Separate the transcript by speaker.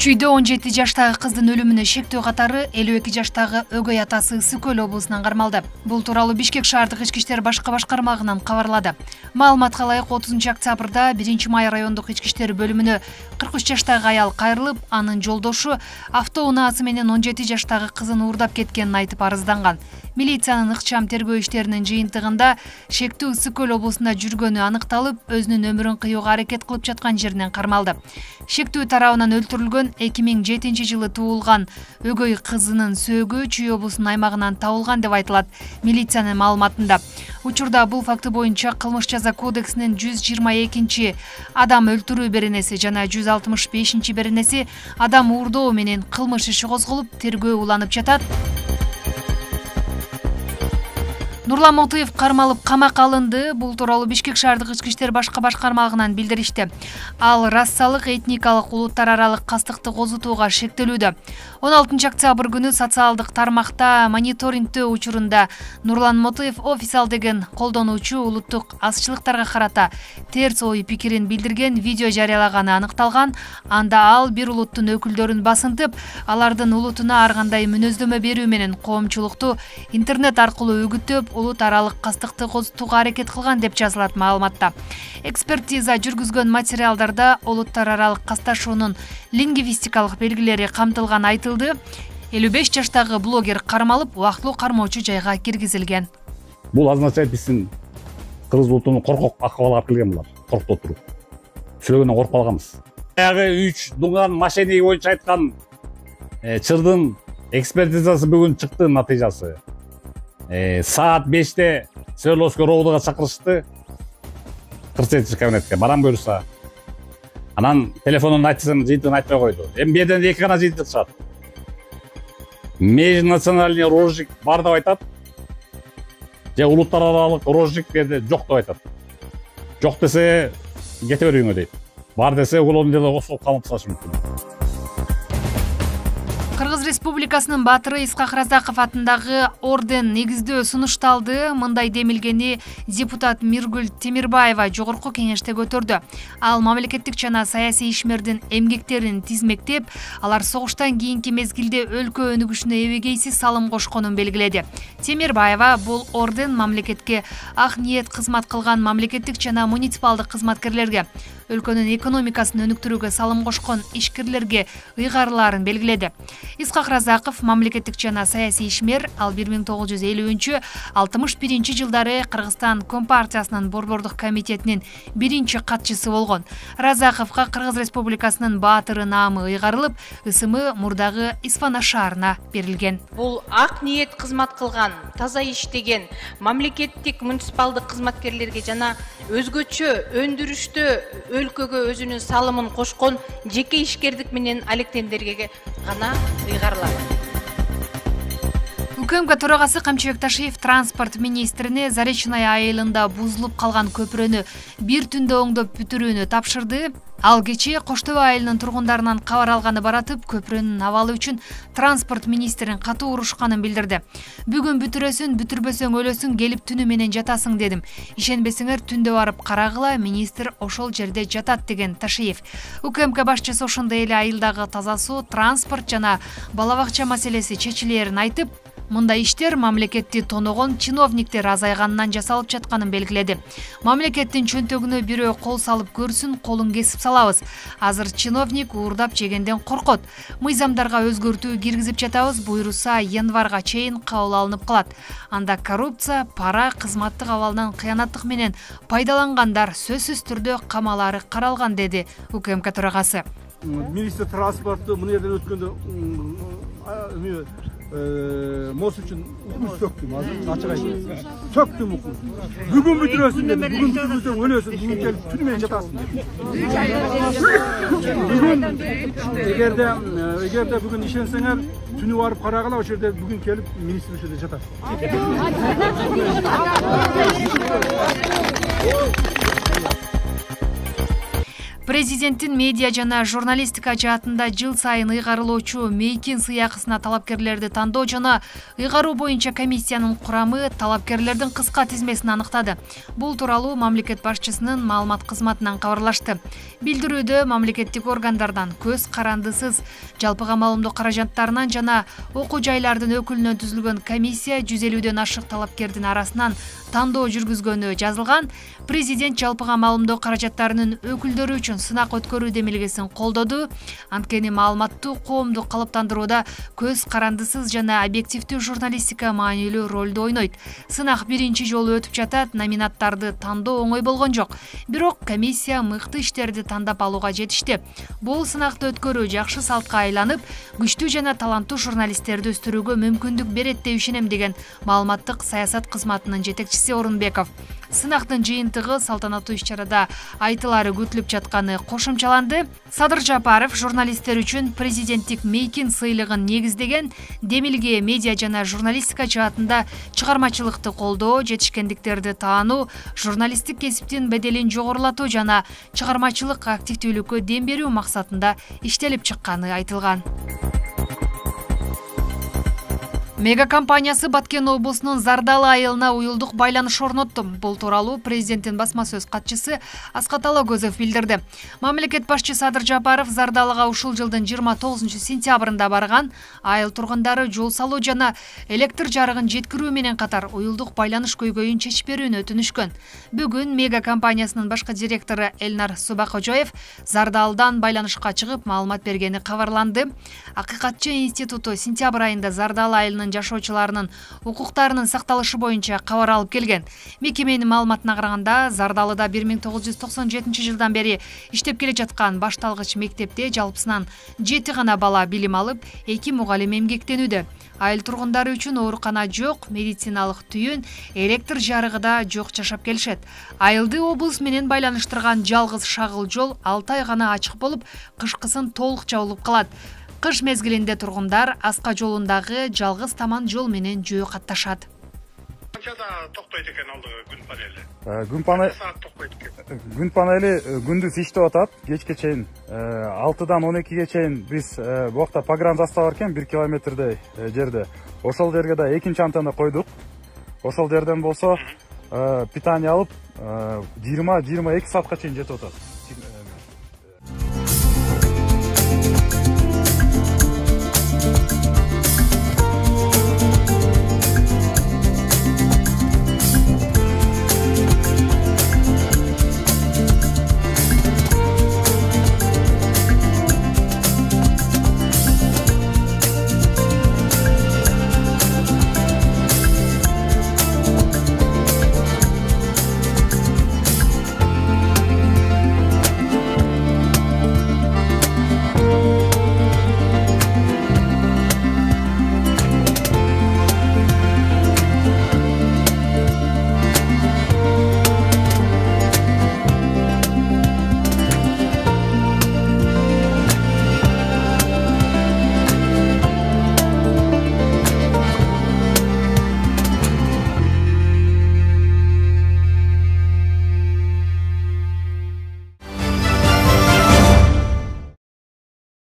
Speaker 1: Чүйдө 17 жаштагы кыздын өлүмүнө шектөө катары 52 жаштагы өгөй атасы Ысык-Көл облусунан кармалды. Бул тууралуу Бишкек шаардык ички иштер башкы башкармагынан кабарлады. Маалыматка ылайык 30 октябрда 1-Май райондук ички иштер бөлүмүнө 43 жаштагы аял кайрылып, анын жолдошу автоунаасы менен 17 жаштагы кызын уурдап кеткенин айтып арызданган. Милициянын ыкчам тергөө иштеринин жыйынтыгында шектүү Ысык-Көл облусунда жүргөнү аныкталып, өзүнүн өмүрүн кыюуга аракет кылып жаткан жеринен кармалды. Шектүү тарабынан өлтүрүлгөн 2007-жылы туулган өгөй кызынын сөөгү Чүй облусунун аймагынан табылган деп айтылат милициянын маалыматында. Учурда бул факты боюнча кылмыш жаза кодексинин 122 адам өлтүрүү беренеси жана 165 беренеси адам уурдоо менен кылмыш иши козголуп, тергөө уланып жатат. Нурлан Мотуев кармалып камакка алынды. Бул тууралуу Бишкек шаардык ички иштер башкы башкармагынан билдиришти. Ал расалык, этникалык, улуттар аралык кастыкты козутууга шектелүүдө. 16 октябрь күнү социалдык тармакта мониторингтөө учурунда Нурлан Мотуев официал деген колдонуучу улуттук азчылыктарга карата терс ой пикирин билдирген видео жарыялаганы аныкталган. Анда ал бир улуттун өкүлдөрүн басынтып, алардын улутуна ар кандай мүнөздөмө берүү менен коомчулукту интернет аркылуу үгүттөп, улут аралык кастыкты козутууга аракет кылган деп жазылат маалыматта. Экспертиза жүргүзгөн материалдарда улуттар аралык касташуунун лингвистикалык белгилери камтылган айтылды. 55 жаштагы блогер кармалып, убактылуу кармоочу жайга киргизилген.
Speaker 2: Бул означает биздин кыргыз улутунун коркок акыбалга алып келген булар. Коркуп туруп. Сүрөгөндөн коркуп калганбыз. Баягы 3 дунган мошенник боюнча айткан чырдын экспертизасы бүгүн чыкты натыйжасы. Saat 5'te Свердловский ровдуга чакырышты. 48 кабинетке барам буюрса. Анан телефонун айтсам жыйынтыгын айтпай койду. Эми беден 2 гана жыйынтык чыгат. Межнациональный розжиг бар деп айтат. Же улуттар аралык розжиг берди жок деп айтат. Жок десе кете берүүңө дейт. Бар десе уголовный дело козголуп камап тасташы мүмкүн.
Speaker 1: Кыргыз Республикасынын баатыры Исхак Разаков атындагы орден негиздөө сунушталды. Мындай демилгени депутат Миргүл Темирбаева жогорку кеңеште көтөрдү. Ал мамлекеттик жана саясий ишмердин эмгектерин тизмектеп, алар согуштан кийинки мезгилде өлкө өнүгүшүнө эбегейсиз салым кошконун белгиледи. Темирбаева бул орден мамлекетке ак ниет кызмат кылган мамлекеттик жана муниципалдык кызматкерлерге, өлкөнүн экономикасын өнүктүрүүгө салым кошкон ишкерлерге ыйгарыларын белгиледи. Исхак Разаков мамлекеттик жана саясий ишмер, ал 1950-61 жылдары Кыргызстан Компартиясынын борбордук комитетинин биринчи катчысы болгон. Разаковго Кыргыз Республикасынын баатыры наамы ыйгарылып, ысымы мурдагы Испана шаарына берилген.
Speaker 3: Бул ак ниет кызмат кылган, таза иштеген мамлекеттик муниципалдык кызматкерлерге жана өзгөчө өндүрүштө өлкөгө өзүнүн салымын кошкон жеке ишкердик менен алектендерге гана ыйгарылат.
Speaker 1: УКМК төрагасы Камчыбек Ташиев транспорт министрине Заречная айылында бузулуп калган көпүрөнү бир түндө оңдоп бүтүрүүнү тапшырды. Ал кечээ Коштөбө айылынын тургундарынан кабар алганы баратып, көпүрөнүн абалы үчүн транспорт министрин катуу урушканын билдирди. Бүгүн бүтүрөсүң, бүтүрбөсөң өлөсүң, келип түнү менен жатасың дедим. Ишенбесеңер түндө барып карагыла, министр ошол жерде жатат деген Ташиев. УКМК башчысы ошондой эле айылдагы таза суу, транспорт жана бала бакча маселеси чечилерин айтып, мындай иштер мамлекетти тоногон чиновниктер азайганынан жасалып жатканын белгиледи. Мамлекеттин чөнтөгүнө бирөө кол салып көрсүн, колун кесип салабыз. Азыр чиновник уурдап жегенден коркот. Мыйзамдарга өзгөртүү киргизип жатабыз, буйруса январга чейин кабыл алынып калат. Анда коррупция, пара, кызматтык абалдан кыянаттык менен пайдалангандар сөзсүз түрдө камалары каралган, деди УКМК төрагасы.
Speaker 4: Министр транспорты мына жерден өткөндө Мос үчүн укмуш сөктүм, азыр ачык айтып. Сөктүм укмуш. Бүгүн бүтүрөсүң деди, бүгүн бүтүрбөсөң өлөсүң, бүгүн келип түнү менен жатасың деди. Бүгүн эгерде бүгүн ишенсеңер, түнү барып карагыла, ошол жерде бүгүн келип министр ошол жерде жатат.
Speaker 1: Президенттин медиа жана журналистика жаатында жыл сайын ыйгарылоочу мейкин сыйакысына талапкерлерди тандоо жана ыйгаруу боюнча комиссиянын курамы талапкерлердин кыска тизмесин аныктады. Бул тууралуу мамлекет башчысынын маалымат кызматынан кабарлашты. Билдирүүдө мамлекеттик органдардан көз карандысыз жалпыга маалымдоо каражаттарынан жана окуу жайлардын өкүлүнөн түзүлгөн комиссия 150ден ашык талапкердин арасынан тандоо жүргүзгөнү жазылган. Президент жалпыга маалымдоо каражаттарынын өкүлдөрү үчүн сынак өткөрүү демилгесин колдоду. Анткени маалыматтуу коомду калыптандырууда көз карандысыз жана объективдүү журналистика маанилүү ролду ойнойт. Сынак биринчи жолу өтүп жатат, номинаттарды тандоо оңой болгон жок. Бирок комиссия мыкты иштерди тандап алууга жетишти. Бул сынакты өткөрүү жакшы салтка айланып, күчтүү жана таланттуу журналисттерди өстүрүүгө мүмкүндүк берет деп ишенем деген маалыматтык саясат кызматынын жетекчиси Орунбеков. Сынактын жыйынтыгы салтанаттуу иш-чарада айтылары күтүлүп жатканы кошумчаланды. Садыр Жапаров журналисттер үчүн президенттик мейкин сыйлыгын негиздеген, демилге медиа жана журналистика жаатында чыгармачылыкты колдоо, жетишкендиктерди таануу, журналисттик кесиптин беделин жогорулатуу жана чыгармачылык активдүүлүккө дем берүү максатында иштелип чыкканы айтылган. Мега компаниясы Баткен облусунун Зардалы айылына уюлдук байланыш орнотту. Бул тууралуу президенттин басма сөз катчысы Аскат Алагөзов билдирди. Мамлекет башчы Садыр Жапаров Зардалыга ушул жылдын 29 сентябрында барган. Айыл тургундары жол салуу жана электр жарыгын жеткирүү менен катар уюлдук байланыш көйгөйүн чечип берүүнү өтүнүшкөн. Бүгүн мега компаниясынын башкы директору Элнар Субакожоев Зардалыдан байланышка чыгып маалымат бергени кабарланды. Акыйкатчы институту сентябрь айында Зардалы айылынын жашоочуларынын укуктарынын сакталышы боюнча кабар алып келген. Мекеменин маалыматына караганда, Зардалыда 1997 жылдан бери иштеп келе жаткан башталгыч мектепте жалпысынан 7 гана бала билим алып, 2 мугалим эмгектенүүдө. Айыл тургундары үчүн оорукана жок, медициналык түйүн, электр жарыгы да жок жашап келишет. Айылды облус менен байланыштырган жалгыз шагыл жол 6 ай гана ачык болуп, кышкысын толук жабылып калат. Кыш мезгилинде тургундар аска жолундагы жалгыз таман жол менен жөө катташат.
Speaker 5: Канчада токтойт экен алдыгы күн панели?
Speaker 6: Күн панели күндүз иштеп атат, кечке чейин 6-дан 12-ге чейин биз букта погран застава бар экен 1 километрдей жерде. Ошол жерге да экинчи антенна койдук. Ошол жерден болсо питание алып 20-22 саатка чейин жетип атат.